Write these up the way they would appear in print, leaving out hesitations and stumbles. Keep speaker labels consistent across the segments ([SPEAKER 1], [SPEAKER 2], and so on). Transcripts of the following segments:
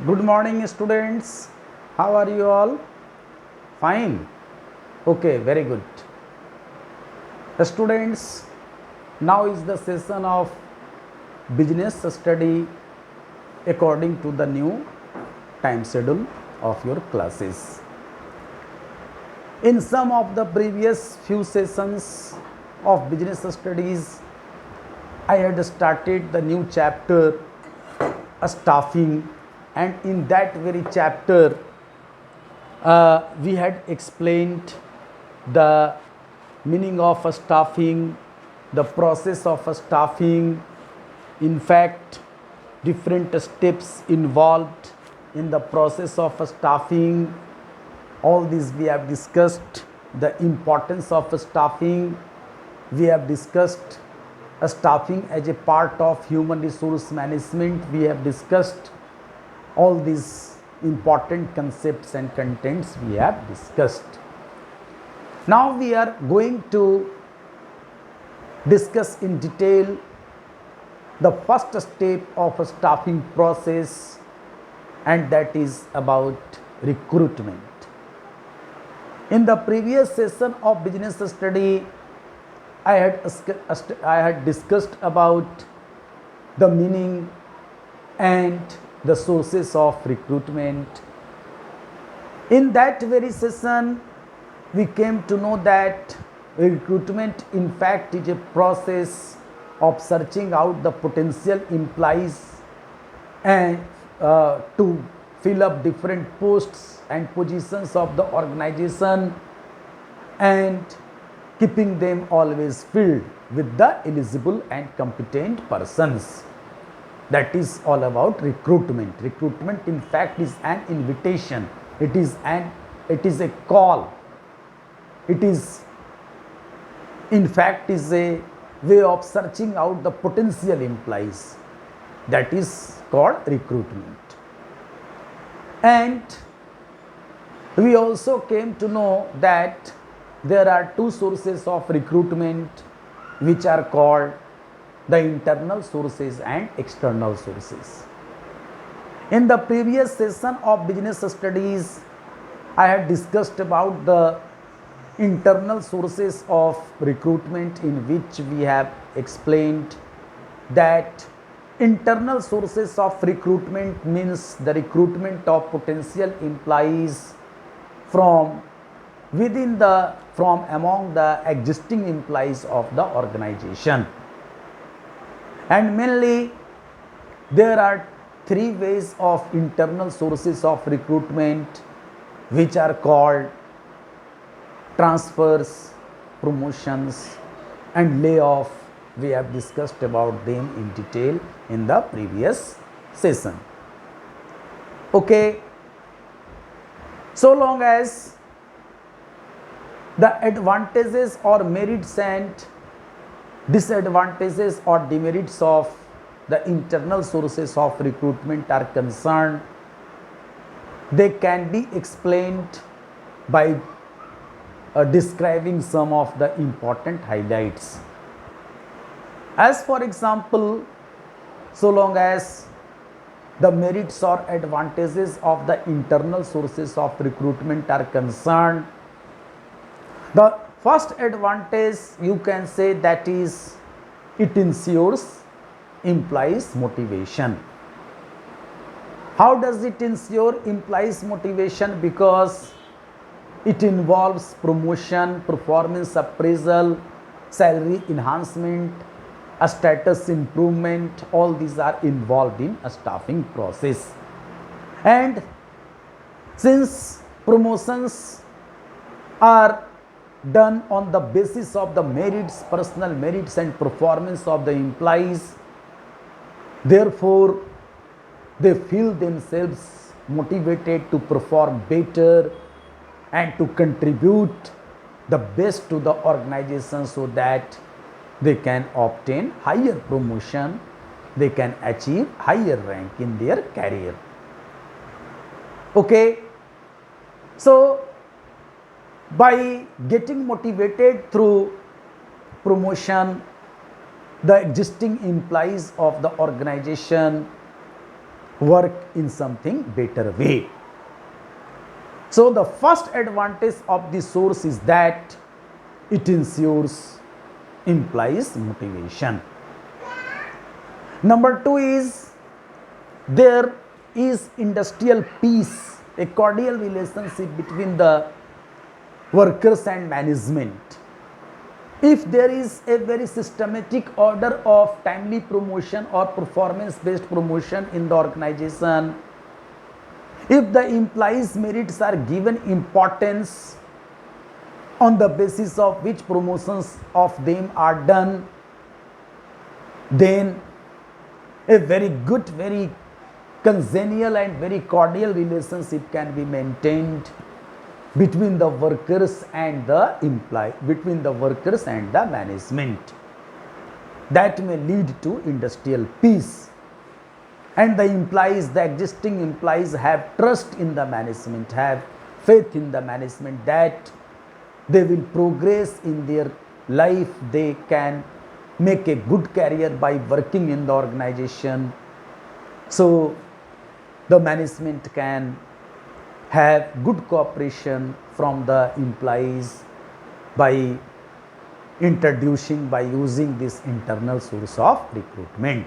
[SPEAKER 1] Good morning, students. How are you all? Fine. Okay, very good. Students, now is the session of business study according to the new time schedule of your classes. In some of the previous few sessions of business studies, I had started the new chapter, staffing, and in that very chapter, we had explained the meaning of a staffing, the process of a staffing, in fact, different steps involved in the process of a staffing. All these we have discussed, the importance of a staffing. We have discussed a staffing as a part of human resource management. We have discussed all these important concepts and contents we have discussed. Now we are going to discuss in detail the first step of a staffing process, and that is about recruitment. In the previous session of business study, I had discussed about the meaning and the sources of recruitment. In that very session, we came to know that recruitment in fact is a process of searching out the potential employees and to fill up different posts and positions of the organization and keeping them always filled with the eligible and competent persons. That is all about recruitment. Recruitment in fact is an invitation. It is a call. It is in fact is a way of searching out the potential employees. That is called recruitment. And we also came to know that there are two sources of recruitment which are called the internal sources and external sources. In the previous session of business studies, I had discussed about the internal sources of recruitment, in which we have explained that internal sources of recruitment means the recruitment of potential employees from among the existing employees of the organization. And mainly there are three ways of internal sources of recruitment, which are called transfers, promotions, and layoff. We have discussed about them in detail in the previous session. Okay, so long as the advantages or merits and disadvantages or demerits of the internal sources of recruitment are concerned, they can be explained by describing some of the important highlights. As for example, so long as the merits or advantages of the internal sources of recruitment are concerned, the first advantage you can say that is it ensures employees motivation. How does it ensure employees motivation? Because it involves promotion, performance appraisal, salary enhancement, a status improvement. All these are involved in a staffing process. And since promotions are done on the basis of the merits, personal merits and performance of the employees, therefore they feel themselves motivated to perform better and to contribute the best to the organization, so that they can obtain higher promotion, they can achieve higher rank in their career. Okay, so by getting motivated through promotion, the existing employees of the organization work in something better way. So the first advantage of the source is that it ensures implies motivation. Number two is there is industrial peace, a cordial relationship between the workers and management. If there is a very systematic order of timely promotion or performance based promotion in the organization, if the employees' merits are given importance on the basis of which promotions of them are done, then a very good, very congenial and very cordial relationship can be maintained between the workers and the employee, between the workers and the management. That may lead to industrial peace. And the employees, the existing employees have trust in the management, have faith in the management that they will progress in their life, they can make a good career by working in the organization. So the management can have good cooperation from the employees by introducing, by using this internal source of recruitment.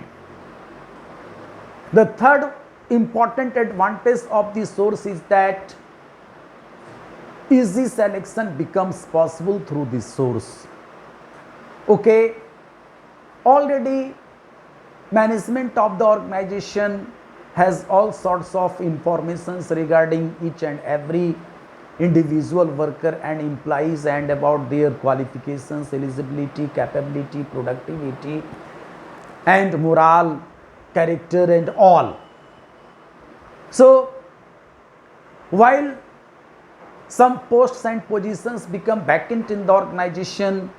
[SPEAKER 1] The third important advantage of the source is that easy selection becomes possible through this source. Okay, already management of the organization has all sorts of informations regarding each and every individual worker and employees and about their qualifications, eligibility, capability, productivity and morale, character and all. So while some posts and positions become vacant in the organization,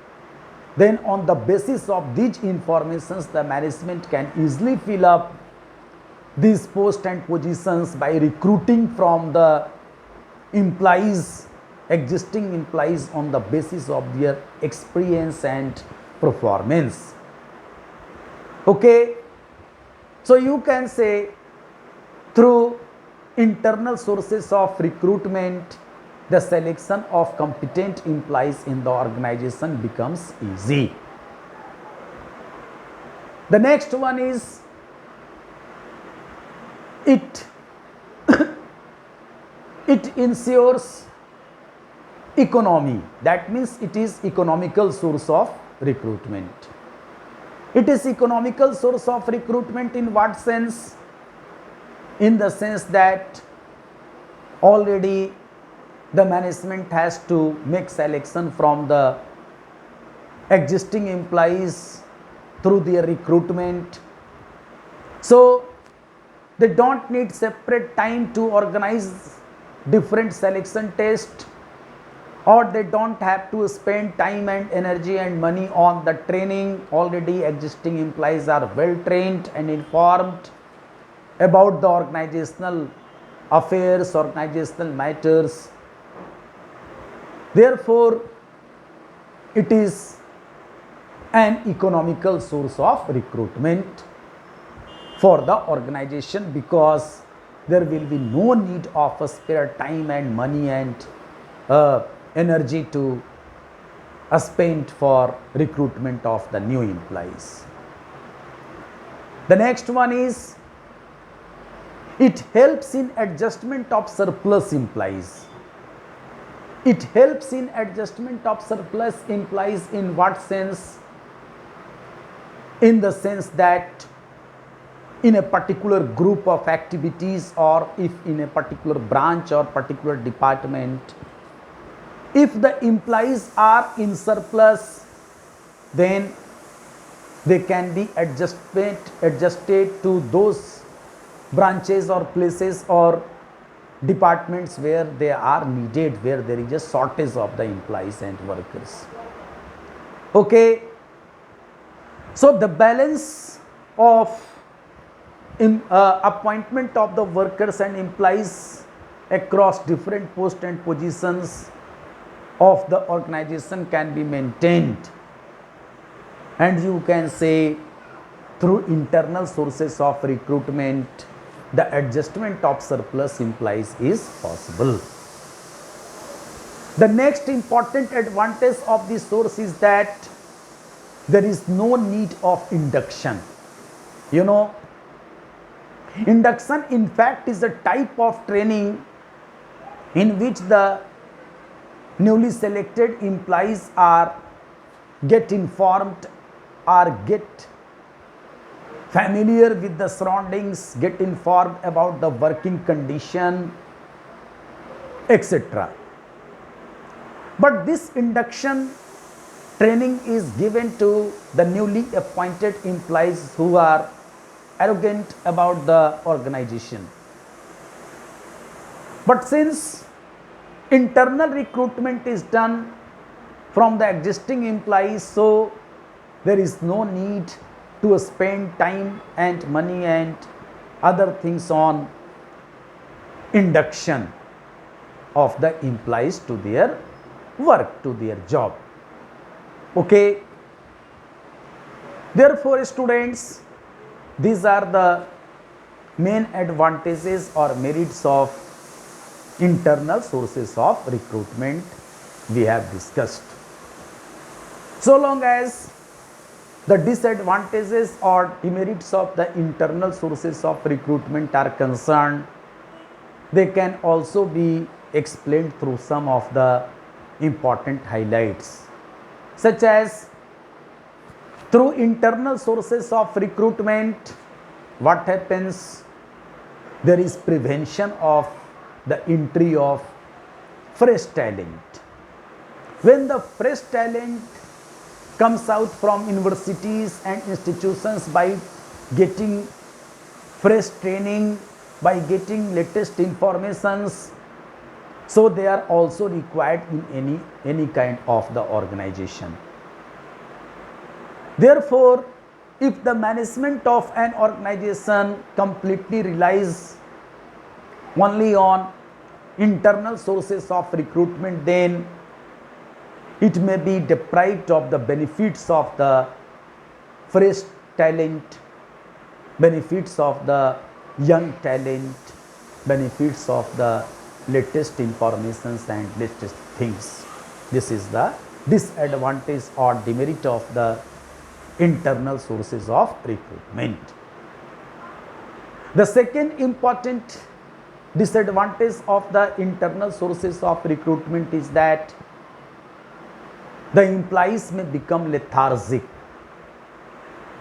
[SPEAKER 1] then on the basis of these informations the management can easily fill up these posts and positions by recruiting from the employees, existing employees on the basis of their experience and performance. Okay, so you can say through internal sources of recruitment, the selection of competent employees in the organization becomes easy. The next one is it ensures economy. That means it is economical source of recruitment. It is economical source of recruitment in what sense? In the sense that already the management has to make selection from the existing employees through their recruitment. So they don't need separate time to organize different selection tests, or they don't have to spend time and energy and money on the training. Already existing employees are well trained and informed about the organizational affairs, organizational matters. Therefore, it is an economical source of recruitment for the organization, because there will be no need of a spare time and money and energy to spend for recruitment of the new employees. The next one is it helps in adjustment of surplus employees. It helps in adjustment of surplus employees in what sense? In the sense that in a particular group of activities, or if in a particular branch or particular department, if the employees are in surplus, then they can be adjusted to those branches or places or departments where they are needed, where there is a shortage of the employees and workers. Okay, so the balance of appointment of the workers and employees across different posts and positions of the organization can be maintained, and you can say through internal sources of recruitment, the adjustment of surplus implies is possible. The next important advantage of this source is that there is no need of induction. You know, induction in fact is a type of training in which the newly selected employees are get informed or get familiar with the surroundings, get informed about the working condition, etc. But this induction training is given to the newly appointed employees who are arrogant about the organization. But since internal recruitment is done from the existing employees, so there is no need to spend time and money and other things on induction of the employees to their work, to their job. Okay. Therefore, students, these are the main advantages or merits of internal sources of recruitment we have discussed. So long as the disadvantages or demerits of the internal sources of recruitment are concerned, they can also be explained through some of the important highlights, such as through internal sources of recruitment, what happens? There is prevention of the entry of fresh talent. When the fresh talent comes out from universities and institutions by getting fresh training, by getting latest informations, so they are also required in any kind of the organization. Therefore, if the management of an organization completely relies only on internal sources of recruitment, then it may be deprived of the benefits of the fresh talent, benefits of the young talent, benefits of the latest informations and latest things. This is the disadvantage or demerit of the internal sources of recruitment. The second important disadvantage of the internal sources of recruitment is that the employees may become lethargic.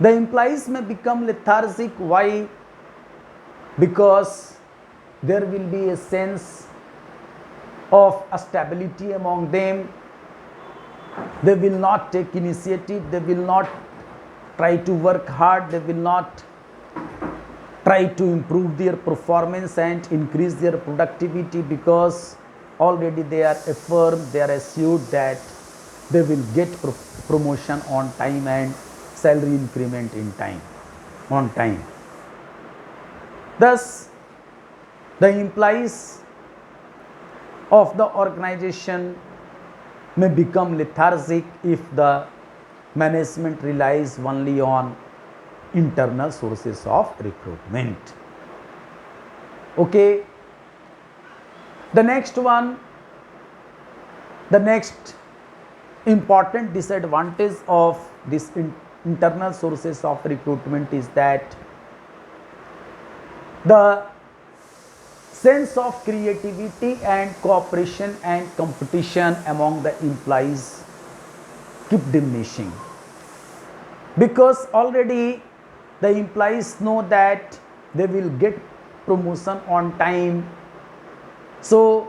[SPEAKER 1] The employees may become lethargic. Why? Because there will be a sense of stability among them. They will not take initiative, they will not try to work hard, they will not try to improve their performance and increase their productivity, because already they are affirmed, they are assured that they will get promotion on time and salary increment on time. Thus, the employees of the organization may become lethargic if the management relies only on internal sources of recruitment. Okay. The next one, the next important disadvantage of this internal sources of recruitment is that the sense of creativity and cooperation and competition among the employees keep diminishing, because already the employees know that they will get promotion on time, so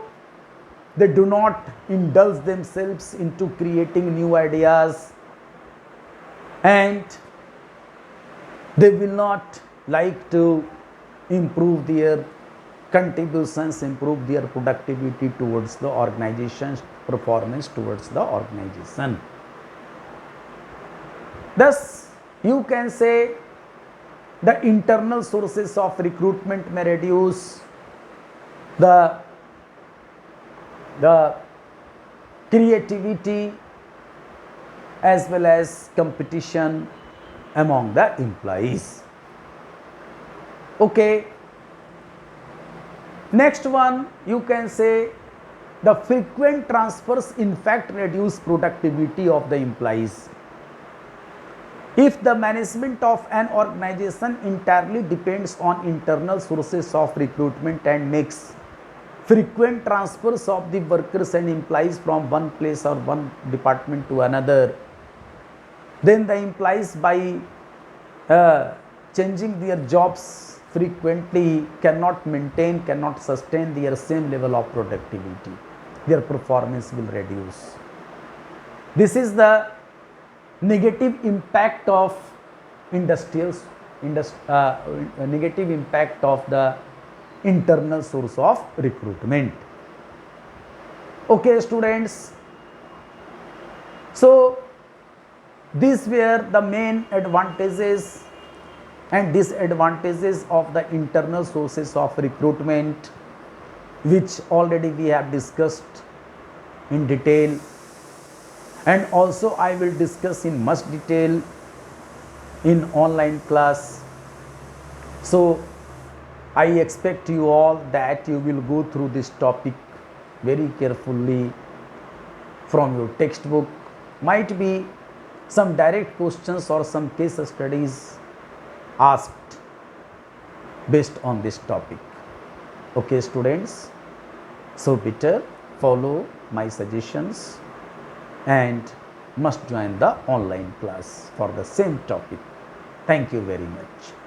[SPEAKER 1] they do not indulge themselves into creating new ideas, and they will not like to improve their contributions, improve their productivity towards the organization's performance towards the organization. Thus, you can say the internal sources of recruitment may reduce the creativity as well as competition among the employees. Okay. Next one, you can say the frequent transfers in fact reduce productivity of the employees. If the management of an organization entirely depends on internal sources of recruitment and makes frequent transfers of the workers and employees from one place or one department to another, then the employees by changing their jobs frequently cannot sustain their same level of productivity. Their performance will reduce. This is the negative impact of negative impact of the internal source of recruitment. Okay, students. So these were the main advantages and disadvantages of the internal sources of recruitment, which already we have discussed in detail, and also I will discuss in much detail in online class. So I expect you all that you will go through this topic very carefully from your textbook. Might be some direct questions or some case studies asked based on this topic. Okay, students, so better follow my suggestions and must join the online class for the same topic. Thank you very much.